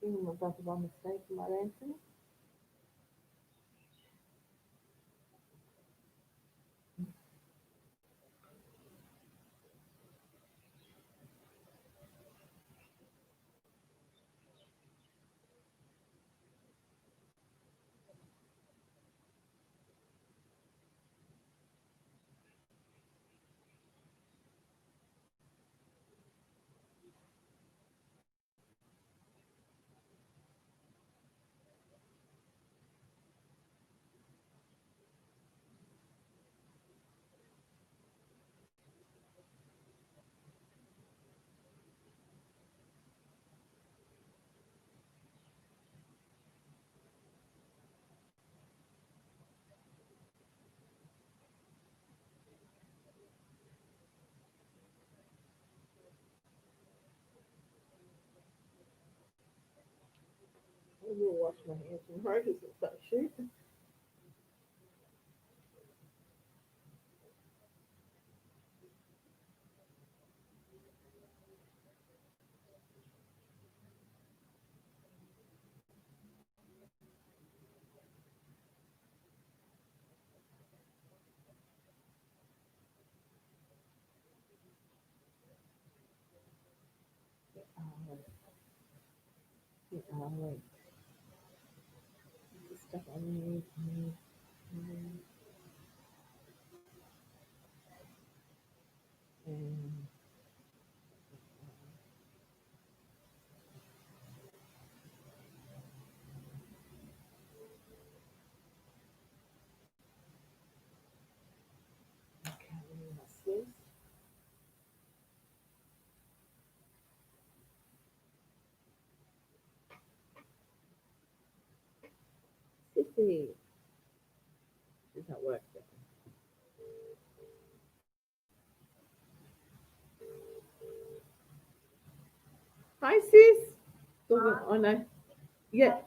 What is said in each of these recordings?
asking my brother by mistake and might answer me. I will wash my hands tomorrow because it's so shoot. Wait, wait. This is stuff I need, and okay, what's this? Sissy. Does that work? Hi, sis. I know. Yeah.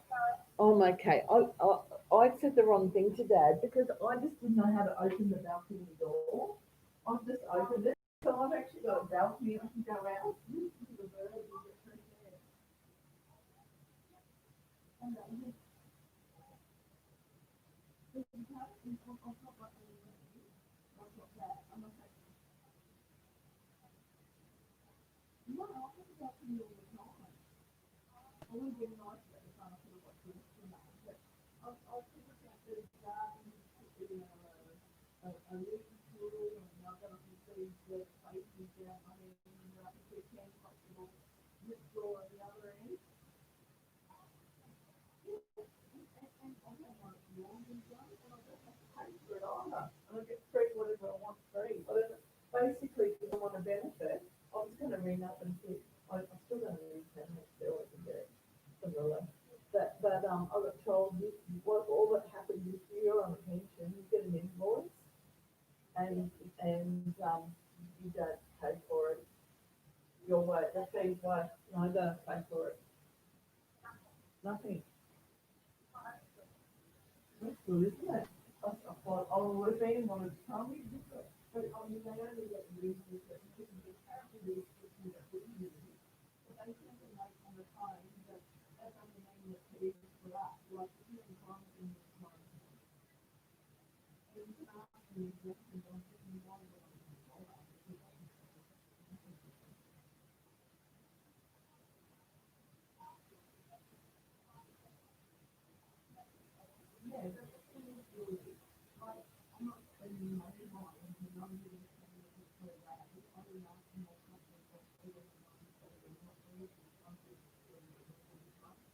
I'm okay. I said the wrong thing to Dad because I just didn't know how to open the balcony door. I've just opened it, so I've actually got a balcony I can go out. And I get free whatever I want free. But basically, because I want to benefit, I was going to ring up and see. I'm still going to ring them next door and get it from the left. But I got told what all that happened this year on a pension, you get an invoice and you don't pay for it. Your way, the fees way. No, I don't pay for it. Nothing. That's good, isn't it? I thought, oh, would have been one of the time we did it. But I mean, they only get reasons that you couldn't get to these systems that we use. But they tend to make on the time that that's only mean that it is for us. Like, if you're in time in this time, and you can ask me questions on certain ones that I'm yeah, that's really, like, I'm not spending money on it, and I'm getting something that's for that. I don't know, I'm not something that's for the money, so I'm not really something for the money.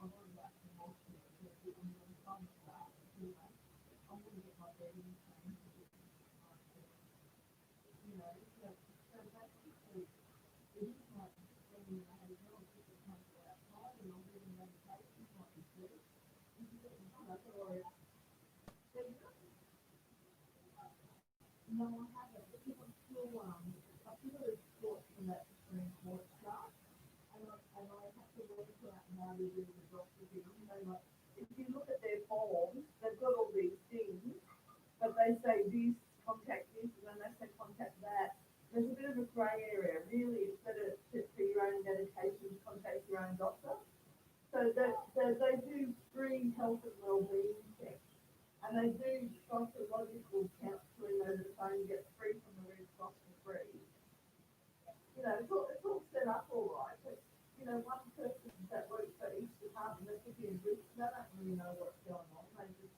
I'm going back to most of it, because I'm going to find that, you know, I'm going to get my bedding changed, you know, so basically, it is like spending a hotel, people come to outside, and I'm getting medication, like you said, or, no, I haven't, because I'm still, I put a report from that Supreme Court stuff, and I have to work out how to do the doctor thing, you know, like, if you look at their forms, they've got all these things, but they say this, contact this, and then they say contact that. There's a bit of a grey area. Really, it's better to, for your own medication to contact your own doctor. So So they do free health and wellbeing checks, and they do psychological counselling over the phone. You get free from the Red Cross for free. It's all set up all right, but one person that works for each department, they could be in groups, they don't really know what's going on. They just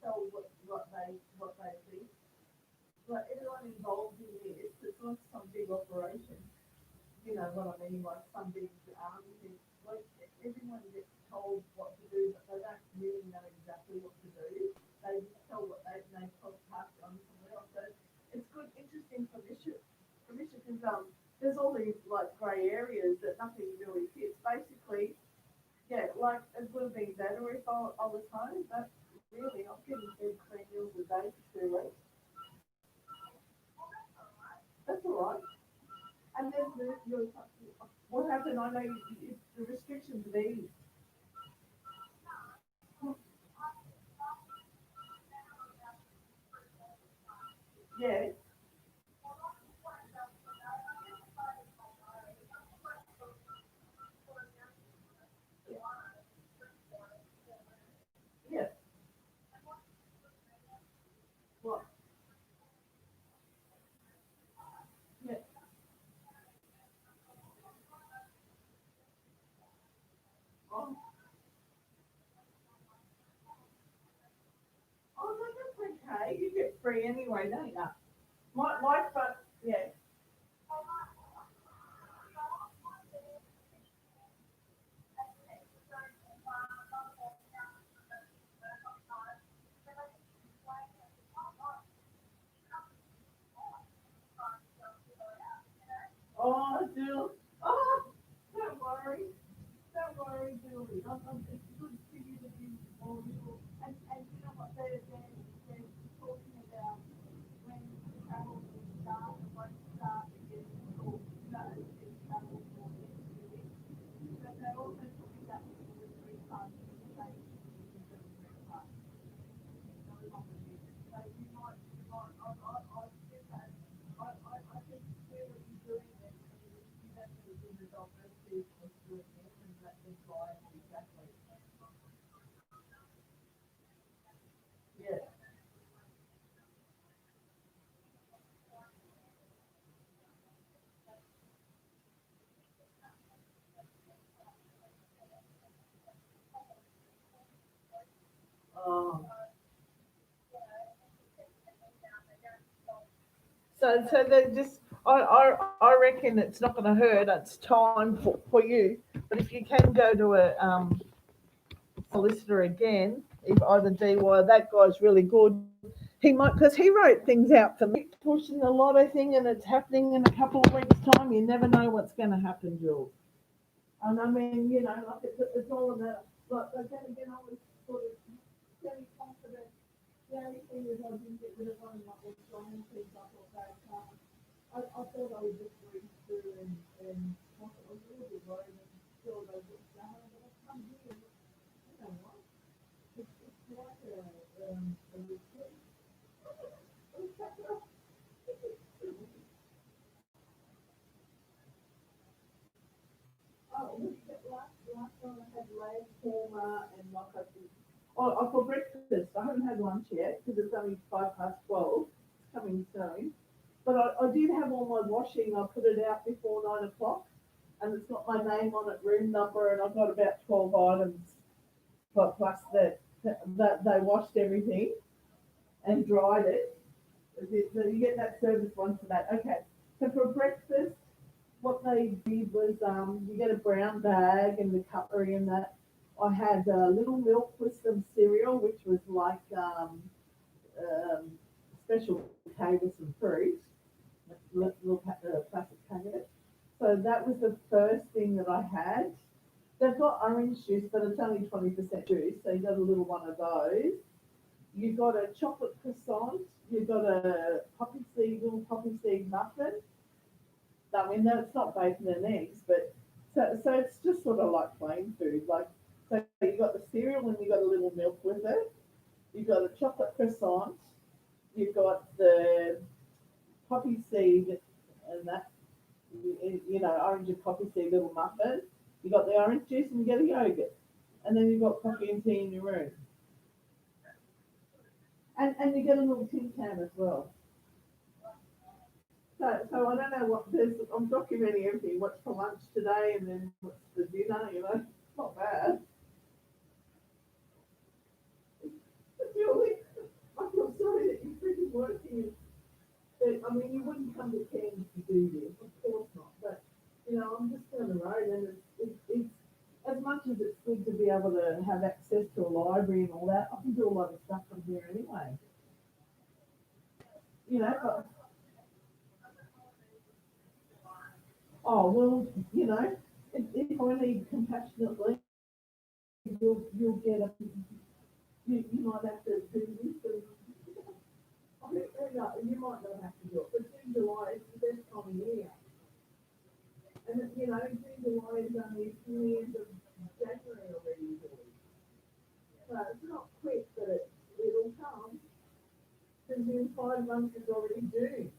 tell what they think. But everyone involved in this, it's not some big operation. You know what I mean? Like some big army thing. Like everyone gets told what to do, but they don't really know exactly what to do. They just tell what they pass it on to someone else. So it's good, interesting for mission because there's all these like grey areas that nothing really fits. Basically, yeah, like it would have been better if I was home, but really I'm getting 2 clean meals a day for 2 weeks. That's all right. And then what happened? I know the restrictions of ease. Yeah, yeah. What? Yeah. Oh, oh no, that's okay. You get free anyway, don't you? My fun, yeah. Oh, Jill. Oh, don't worry. Don't worry, Julie. It's good for you to be vulnerable. And you know what they're talking about when travel will start and won't start again until, it's travel for next year. But they're also talking about people with green cards in the States using the green card. No longer need it. So I get that. I can see what you're doing and you definitely do the diversity of doing it and that is right, exactly. Yeah. Oh. So they just, I reckon it's not going to hurt. It's time for you. But if you can go to a solicitor again, if either DY, that guy's really good. He might, because he wrote things out for me, pushing a lot of thing, and it's happening in a couple of weeks' time. You never know what's going to happen, Jules. And I mean, like it's all in that. But then again, I was sort of very confident. The only thing is I didn't get rid of one of my old strong things. I thought that I thought I would just read through and I was a little bit worried and still they just down, but I come here and you know what? It's like a retreat. Oh, last time I had lamb korma and like I did. Oh, for breakfast. I haven't had lunch yet because it's only 12:05. It's coming soon. But I did have all my washing. I put it out before 9 o'clock, and it's got my name on it, room number, and I've got about 12 items. But plus that they washed everything and dried it. So you get that service once a day. Okay. So for breakfast, what they did was you get a brown bag and the cutlery and that. I had a little milk with some cereal, which was like um, special K with some fruit, little plastic packet. So that was the first thing that I had. They've got orange juice, but it's only 20% juice, so you got a little one of those. You got a chocolate croissant. You got a little poppy seed muffin. I mean, that's not bacon and eggs, but so it's just sort of like plain food. Like, so you got the cereal and you got a little milk with it. You got a chocolate croissant. You've got the poppy seed and that, orange and poppy seed little muffin. You got the orange juice and you get a yogurt. and then you've got coffee and tea in your room, and you get a little tin can as well. So I don't know what there's. I'm documenting everything. What's for lunch today, and then what's for dinner. Not bad. But Julie, I feel sorry that you're freaking working. I mean, you wouldn't come to Cairns to do this, of course not. But I'm just down the road, and it's as much as it's good to be able to have access to a library and all that. I can do a lot of stuff from here anyway. But oh well, if I need compassionately, you'll get a. You might have to do this, and you might not have to do it. But June, July is the best time of year. And June, July is only the end of January already, really. So it's not quick, but it'll come. Because in 5 months is already June.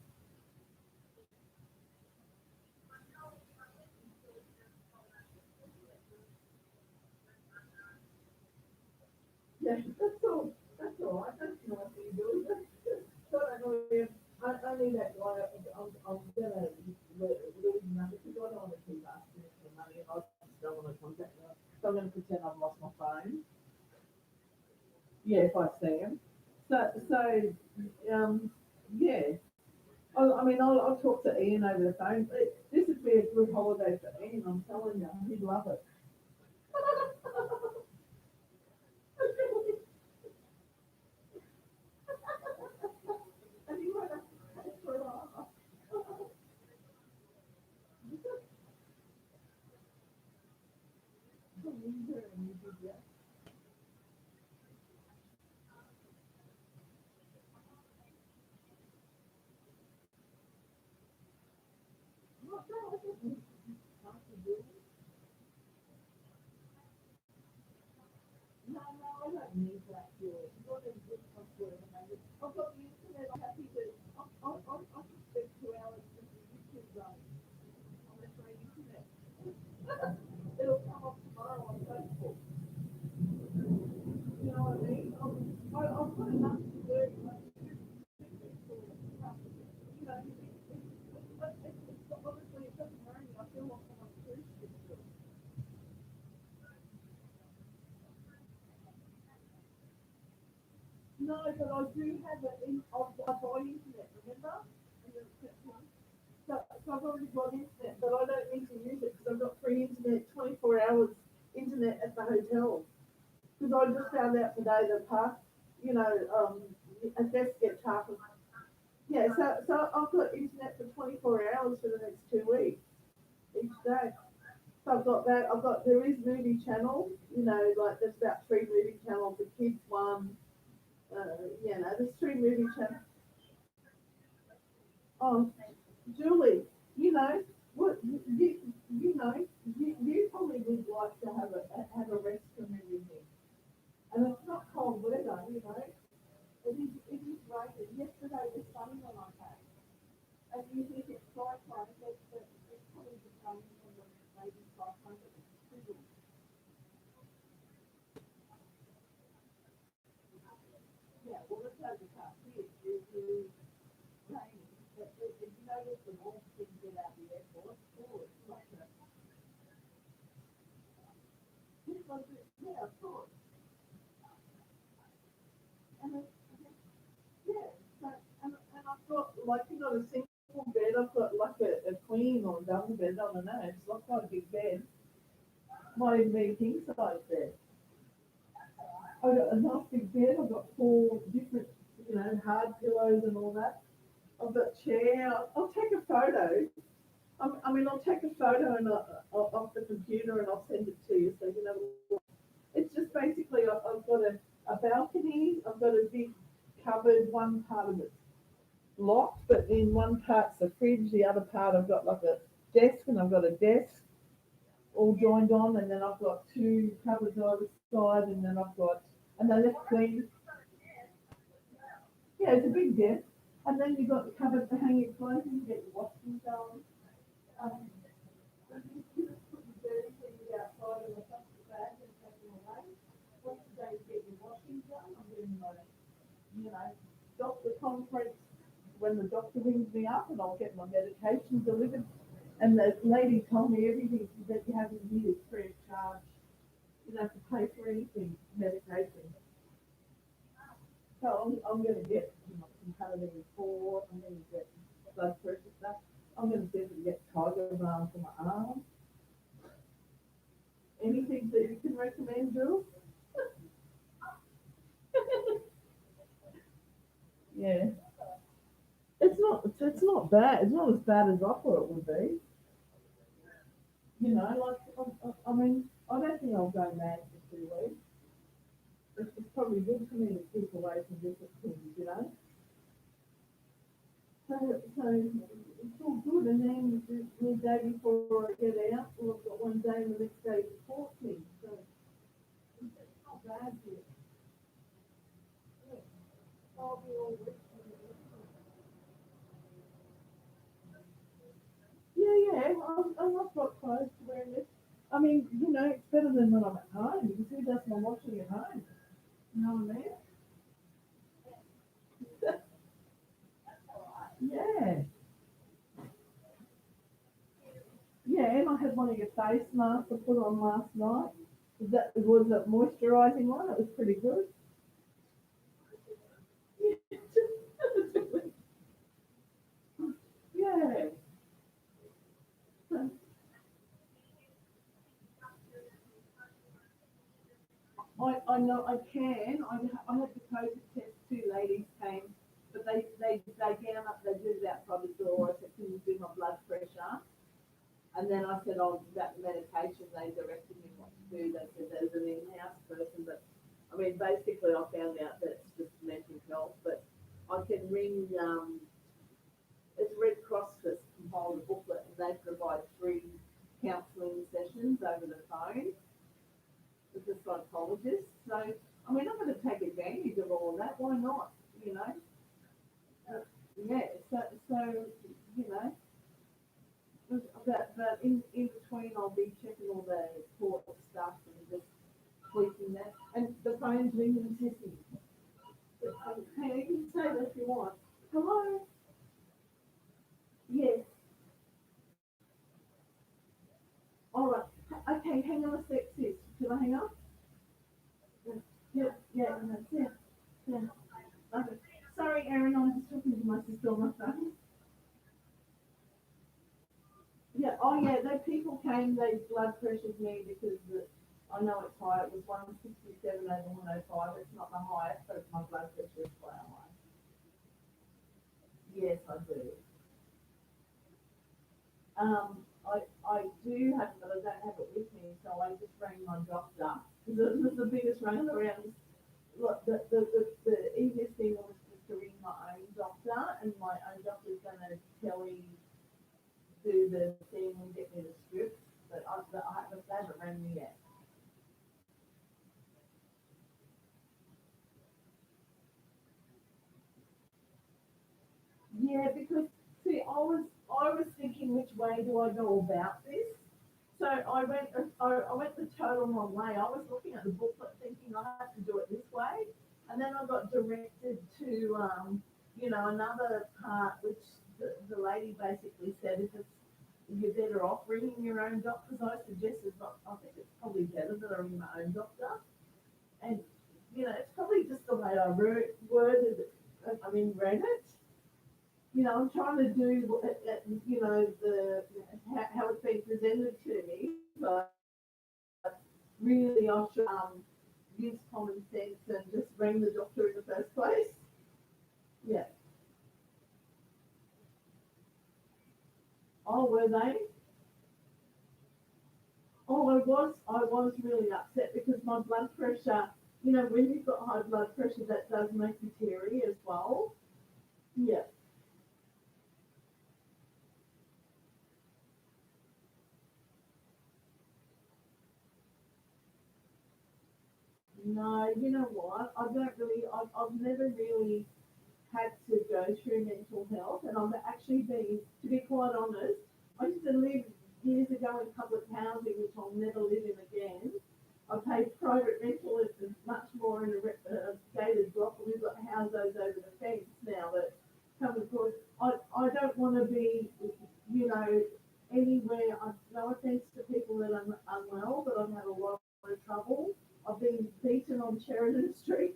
Yeah, that's all. That's all right. That's nice of you do. So I don't know. Only that guy. I'm gonna lose money because I don't want to keep asking him for money, and I just don't want to contact him. So I'm gonna pretend I've lost my phone. Yeah, if I see him. So, yeah. I mean, I'll talk to Ian over the phone. This would be a good holiday for Ian. I'm telling you, he'd love it. And he won't have to pay for it either. No, I don't need that fuel. What is this software? I've got the internet. I'm happy to. I can spend 2 hours with the YouTube running on the free internet. It'll come up tomorrow on Facebook. You know what I mean? I've got enough to do. Like, honestly, it doesn't worry me. I feel like I'm on a cruise ship still. No, but I do have it in. I buy internet, remember? And so I've already got internet, but I don't need to use it because I've got free internet, 24 hours internet at the hotel. Because I just found out today that half, a guest gets half of. Yeah, so I've got internet for 24 hours for the next 2 weeks each day. So I've got that. There is movie channel. Like there's about 3 movie channels. The kids one. There's 3 movie channels. Oh, Julie, you know what? You probably would like to have a rest from everything, and it's not cold weather. It is raining. Yesterday was sunny when I came, and you think it's cyclone, but it's probably the same from the maybe cyclone, but it's still. Yeah, well, it's overcast here. It's raining, but if you notice the warm things get out the airport, oh, it's like a, yeah, of course. And yeah, so, and I've got like a single bed. I've got like a queen or double bed. I don't know. It's not quite a big bed. Might even be a king size bed. I've got a nice big bed. I've got 4 different, hard pillows and all that. I've got chair. I'll take a photo. I mean, I'll take a photo and off the computer and I'll send it to you so you know. It's just basically I've got a balcony. I've got a big cupboard. One part of it locked, but in one part's a fridge, the other part I've got like a desk, and I've got a desk all joined on, and then I've got 2 cupboards either side, and then I've got, and they left clean. Yeah, it's a big desk, and then you've got the cupboard to hang your clothes and get your washing done. Um, you just put your dirty things outside in the plastic bag and take them away. you know, doctor conference when the doctor rings me up and I'll get my medication delivered. And the lady told me everything that you have in here is free of charge. You don't have to pay for anything, medication. So I'm going to get some Paladin 4, I'm going to get blood pressure stuff. I'm going to definitely get Tiger Balm for my arm. Anything that you can recommend, Jules? Yeah. It's not bad. It's not as bad as I thought it would be. You know, I mean, I don't think I'll go mad for 2 weeks. It's probably good for me to keep away from different things, you know. So it's all good. And then the day before I get out, well, I've got one day and the next day is 14. So it's not bad yet. I'll be all right. Yeah, I'm not got clothes to wear this. I mean, you know, it's better than when I'm at home because who does my washing at home? You know what I mean? Yeah. Yeah, and I had one of your face masks I put on last night. That was a moisturising one. It was pretty good. Yeah. I know I can. I had the COVID test. 2 ladies came, but they down up. They did it outside the door. I said, "Can you do my blood pressure?" And then I said, "Oh, that medication." They directed me what to do. They said there's an in-house person, but I mean, basically, I found out that it's just mental health. But I can ring. It's Red Cross that's compiled a booklet, and they provide free counselling sessions over the phone with the psychologist. So, I mean, I'm going to take advantage of all of that. Why not? You know? Yeah. So you know, but in between, I'll be checking all the court stuff and just tweaking that. And the phone's ringing, Sissy. Hey, you can say that if you want. Hello? Yes. All right. Okay, hang on a sec, sis. Can I hang up? Yeah, and that's it. Yeah. Okay. Sorry, Erin, I'm just talking to my sister on my phone. Yeah, oh yeah, those people came, they blood pressured me because I know it's high. It was 167 over 105. It's not the highest, but my blood pressure is quite high. Yes, I do. I do have it, but I don't have it with me, so I just rang my doctor. Because it was the biggest run around. Look, the easiest thing was just to ring my own doctor, and my own doctor's going to tell me, do the thing and get me the script, but they haven't rang me yet. Yeah, because see, I was thinking which way do I go about this? So I went the total wrong way. I was looking at the booklet thinking I have to do it this way, and then I got directed to another part which the lady basically said if it's you're better off ringing your own doctors. I suggested not. I think it's probably better that I ring my own doctor, and it's probably just the way I worded it. I mean, read it. I'm trying to do the how it's been presented to me, but really I should use common sense and just ring the doctor in the first place. Yeah. Oh, were they? Oh, I was really upset because my blood pressure. When you've got high blood pressure, that does make you teary as well. Yeah. No, you know what? I don't really. I've never really had to go through mental health, and I've actually been, to be quite honest, I used to live years ago in public housing, which I'll never live in again. I paid private rental, it's much more in a gated block, and we've got houses that I'm unwell, but I've had a lot of trouble. I've been beaten on Sheridan Street,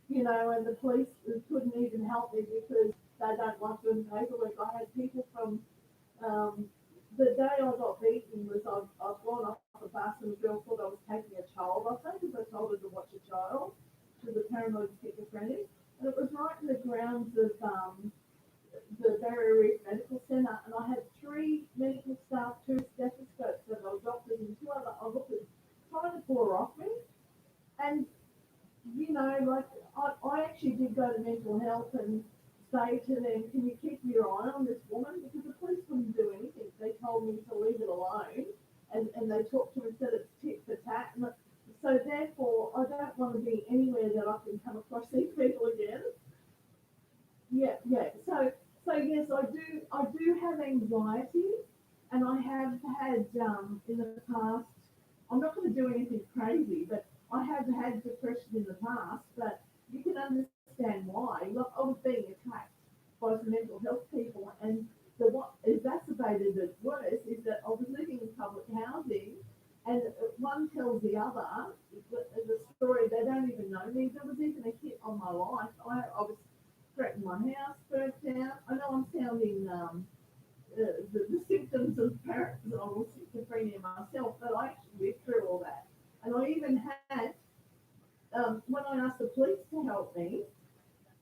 and the police couldn't even help me because they don't like doing paperwork. I had people from um, the day I got beaten was I've gone off the bus and the girl thought I was taking a child off her because I told her to watch a child. She was a paranoid schizophrenic. And it was right in the grounds of the Barrier Reef Medical Centre, and I had three medical staff, two stethoscopes, and I was doctors and two other officers trying to pull her off me. And like I actually did go to mental health and say to them, can you keep your eye on this woman? Because the police wouldn't do anything. They told me to leave it alone, and they talked to me and said it's tit for tat. And so therefore, I don't want to be anywhere that I can come across these people again. Yeah, yeah. So yes, I do have anxiety, and I have had in the past. I'm not going to do anything crazy, but I have had depression in the past. But you can understand why. Look, I was being attacked by some mental health people, and what exacerbated it worse is that I was living in public housing, and one tells the other the story. They don't even know me. There was even a hit on my life. I was threatened, my house burnt down. I know I'm sounding the symptoms of paroxysmal schizophrenia myself, but I actually went through all that. And I even had, when I asked the police to help me,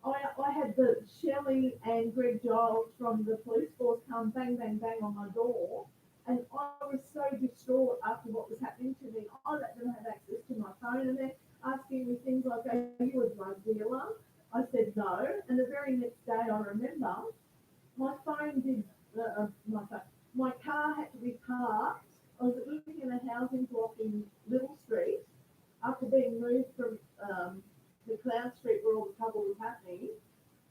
I had the Shelley and Greg Giles from the police force come bang, bang, bang on my door. And I was so distraught after what was happening to me. I let them have access to my phone, and they're asking me things like, are you a drug dealer? I said no. And the very next day, I remember my phone did my car had to be parked. I was living in a housing block in Little Street after being moved from the Cloud Street where all the trouble was happening.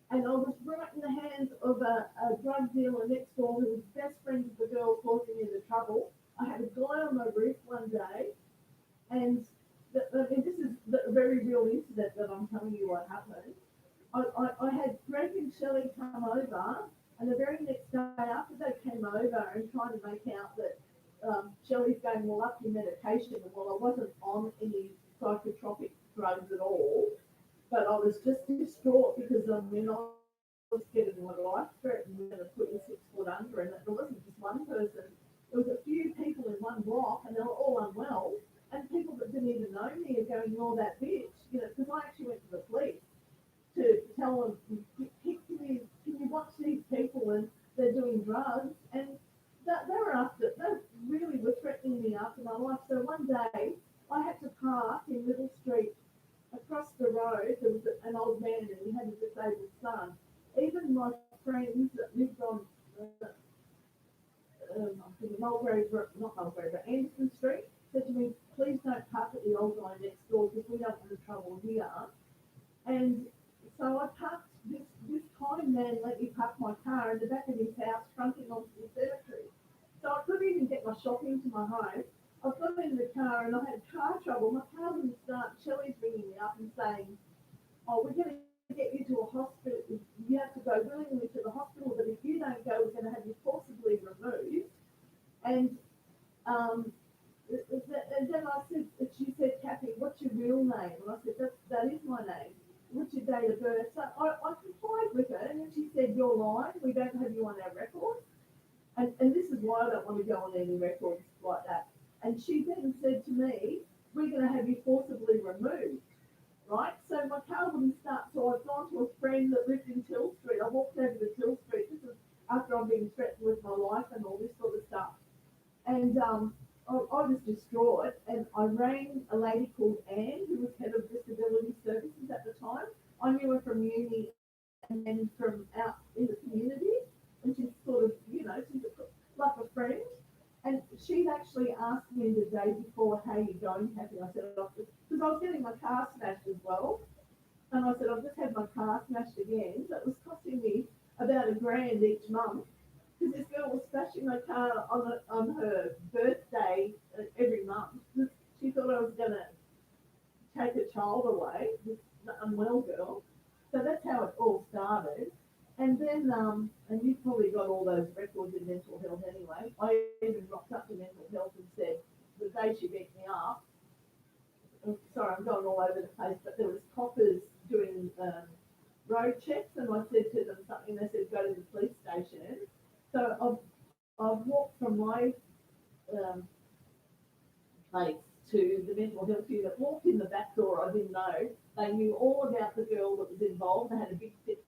And I was right in the hands of a drug dealer next door who was best friends with the girl causing me the trouble. I had a guy on my roof one day, and this is a very real incident that I'm telling you what happened. I had Greg and Shelley come over, and the very next day after they came over and trying to make out that Shelley's going, well, up your medication, and well, I wasn't on any psychotropic drugs at all, but I was just distraught because I was getting my life threatened and going to put you 6 foot under, and it wasn't just one person. There was a few people in one block, and they were all unwell, and people that didn't even know me are going, you're that bitch, because I actually went to the police to tell them, can you watch these people and they're doing drugs? And they were after, they really were threatening me after my life. So one day I had to park in Little Street across the road. There was an old man and he had a disabled son. Even my friends that lived on, I think not Mulgrave, but Anderson Street, said to me, please don't park at the old guy next door because we don't want the trouble here. And so I parked, this kind man let me park my car in the back of his house fronting onto the cemetery. So I couldn't even get my shopping to my home. I got in the car and I had car trouble. My car wouldn't start. Shelley's ringing me up and saying, oh, we're going to get you to a hospital. You have to go willingly to the hospital, but if you don't go, we're going to have you forcibly removed. And um, and then she said, Kathy, what's your real name? And I said, that is my name. What's your date of birth? So I complied with her, and then she said, you're lying. We don't have you on our records. And this is why I don't want to go on any records like that. And she then said to me, we're going to have you forcibly removed, right? So my car wouldn't start. So I've gone to a friend that lived in Till Street. I walked over to Till Street. This is after I've been threatened with my life and all this sort of stuff. And I was distraught, and I rang a lady called Anne, who was head of disability services at the time. I knew her from uni and then from out in the community, and she's sort of, she's like a friend. And she'd actually asked me the day before, how you going, Kathy? I said, because I was getting my car smashed as well. And I said, I've just had my car smashed again. So it was costing me about $1,000 each month because this girl was smashing my car on her birthday every month. She thought I was going to take her child away, this unwell girl. So that's how it all started. And then, and you've probably got all those records in mental health anyway. I even rocked up to mental health and said, the day she beat me up, sorry, I'm going all over the place, but there was coppers doing road checks, and I said to them something. They said go to the police station. So I've walked from my um, place to the mental health unit. Walked in the back door. I didn't know. They knew all about the girl that was involved. They had a big statement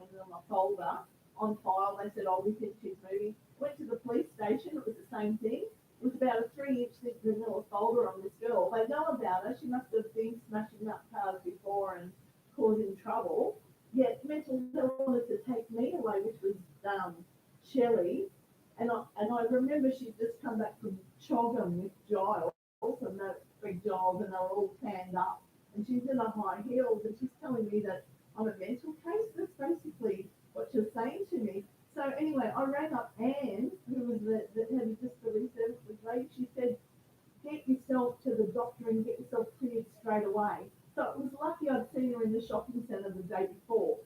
on my folder on file. They said, "Oh, we think she's moving." Went to the police station. It was the same thing. It was about a 3-inch thick vanilla folder on this girl. They know about her. She must have been smashing up cars before and causing trouble. Yet mental health wanted to take me away, which was Shelley. And I remember she'd just come back from Choggum with Giles, and that big Giles, and they were all tanned up. And she's in her high heels, and she's telling me that I'm a mental case. That's basically what she was saying to me. So anyway, I rang up Anne, who was the head of disability services lady. She said, get yourself to the doctor and get yourself cleared straight away. So it was lucky I'd seen her in the shopping centre the day before.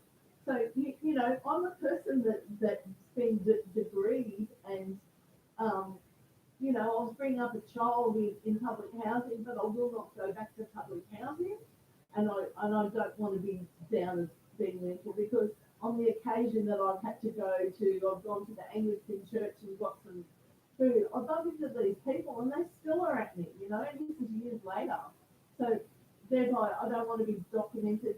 So, you know, I'm a person that's been degreed, and, you know, I was bringing up a child in public housing, but I will not go back to public housing. And I don't want to be down as being mental, because on the occasion that I've had to go to, I've gone to the Anglican church and got some food. I've bumped into these people and they still are at me, you know, and this is years later. So thereby, I don't want to be documented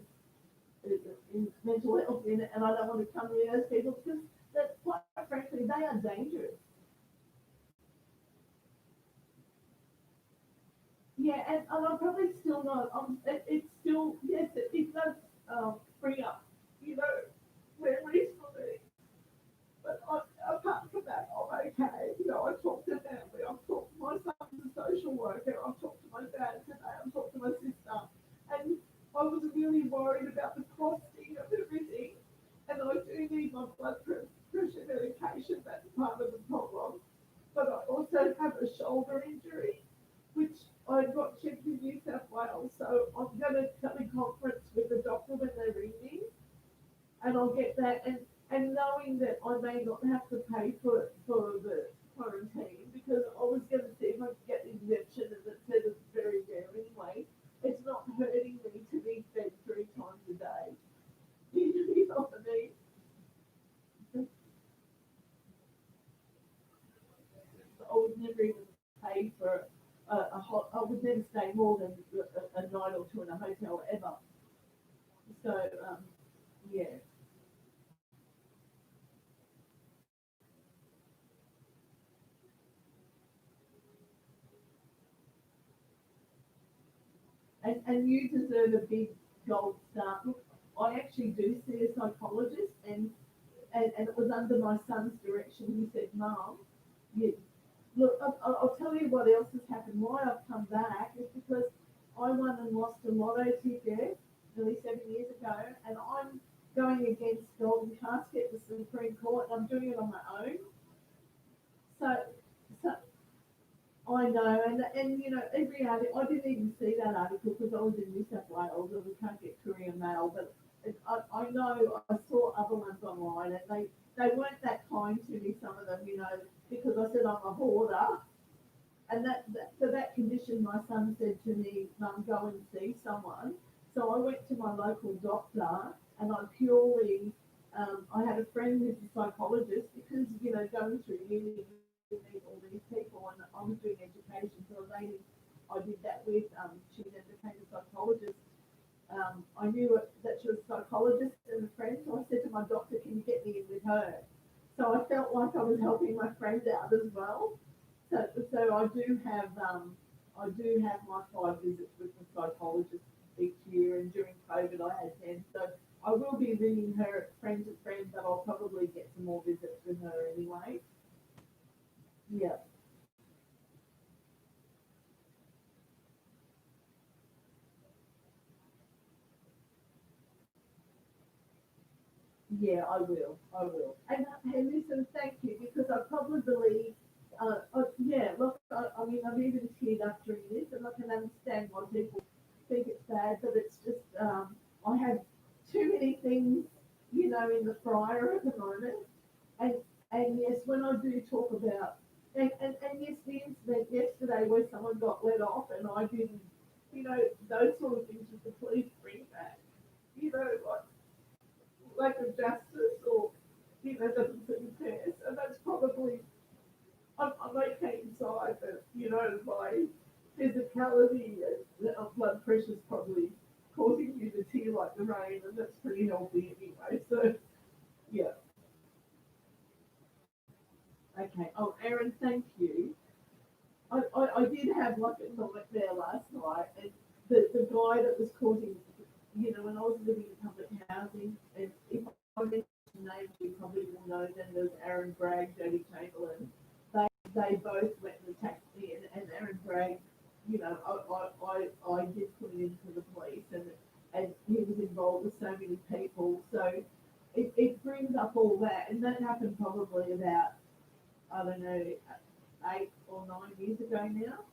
in mental health in it, and I don't want to come near those people, because that, quite frankly, they are dangerous. Yeah, and I'm probably still not. It's still, yes, it does bring up, you know, memories for me. But apart from that, I'm okay. You know, I talk to family. I've talked to my son's a social worker. I've talked to my dad today. I've talked to my sister, and I was really worried about the costing of everything. And I do need my pressure medication. That's part of the problem. But I also have a shoulder injury, which I got checked in New South Wales. So I'm going to teleconference with the doctor when they ring me, and I'll get that. And knowing that I may not have to pay for the quarantine, because I was going to see if I could get the exemption, and it said it's very rare anyway. It's not hurting me to be fed 3 times a day. You know what I mean? I would never even pay for I would never stay more than a night or two in a hotel ever. So, yeah. And you deserve a big gold star. Look, I actually do see a psychologist, and it was under my son's direction. He said, Mum, you, look, I'll tell you what else has happened. Why I've come back is because I won and lost a lotto ticket nearly 7 years ago, and I'm going against Golden Casket, the Supreme Court, and I'm doing it on my own. So, so I know, and you know, every article, I didn't even see that article because I was in New South Wales and we can't get courier mail, but I know I saw other ones online, and they weren't that kind to me, some of them, you know, because I said I'm a hoarder. And for that condition, my son said to me, Mum, go and see someone. So I went to my local doctor, and I purely, I had a friend who's a psychologist, because, you know, going through uni, you meet all these people, and I was doing education for a lady I did that with. She then became a psychologist. I knew that she was a psychologist and a friend, so I said to my doctor, can you get me in with her? So I felt like I was helping my friend out as well. So I do have my 5 visits with the psychologist each year, and during COVID I had 10. So I will be ringing her friend to friend, but I'll probably get some more visits with her anyway. Yeah, yeah, I will, I will. And hey, listen, thank you, because I probably, yeah, look, I mean, I've even teared up during this, and I can understand why people think it's bad, but it's just, I have too many things, you know, in the fryer at the moment. And and yes, when I do talk about, and yes, the incident yesterday where someone got let off and I didn't, you know, those sort of things that the police bring back, you know, like lack of justice or, you know, doesn't seem fair. So that's probably, I'm okay inside, but, you know, my physicality and blood pressure's probably causing you to tear like the rain, and that's pretty healthy anyway. So, yeah. Okay. Oh, Erin, thank you. I did have like a night there last night, and the guy that was causing, you know, when I was living in public housing, and if I mention names, you probably will know them. There's Aaron Bragg, Jodie Chamberlain. They both went and attacked me, and Aaron Bragg, you know, I did put him into the police, and he was involved with so many people. So it brings up all that, and that happened probably about, I don't know, 8 or 9 years ago now.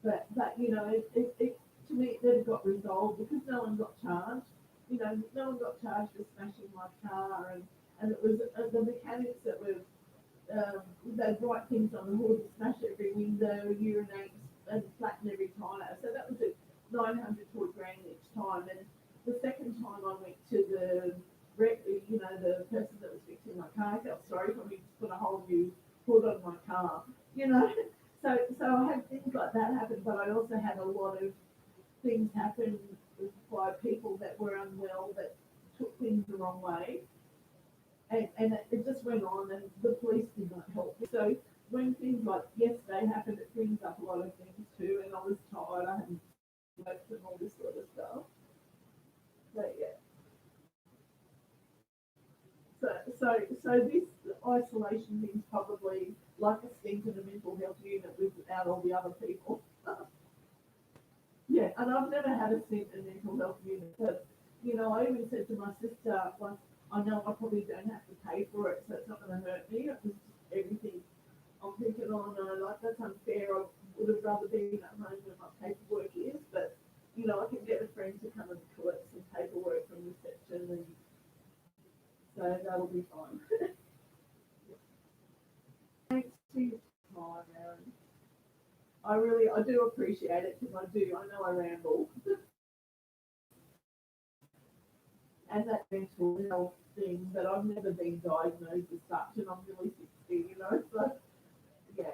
But you know, it to me it never got resolved because no one got charged. You know, no one got charged for smashing my car, and it was the mechanics that were they'd write things on the hood, smash every window, urinate and flatten every tyre. So that was at 900 to a grand each time. And the second time I went to the you know, the person that was fixing my car felt sorry for me to put a whole new hood on my car. You know, so I had things like that happen, but I also had a lot of things happen by people that were unwell that took things the wrong way, and it just went on, and the police did not help. So when things like yesterday happened, it brings up a lot of things too, and I was tired, I hadn't slept and all this sort of stuff. But yeah, so so so this isolation thing's probably like a stint in a mental health unit without all the other people. Yeah, and I've never had a stint in a mental health unit, but you know, I even said to my sister once, I know I probably don't have to pay for it, so it's not going to hurt me. It was just everything. I'm thinking, oh no, like that's unfair. I would have rather been at home where my paperwork is, but you know, I can get a friend to come and collect some paperwork from reception, and so that'll be fine. Thanks for your time, Aaron. I do appreciate it because I know I ramble, and that mental health thing, but I've never been diagnosed as such, and I'm really 60, you know, so yeah.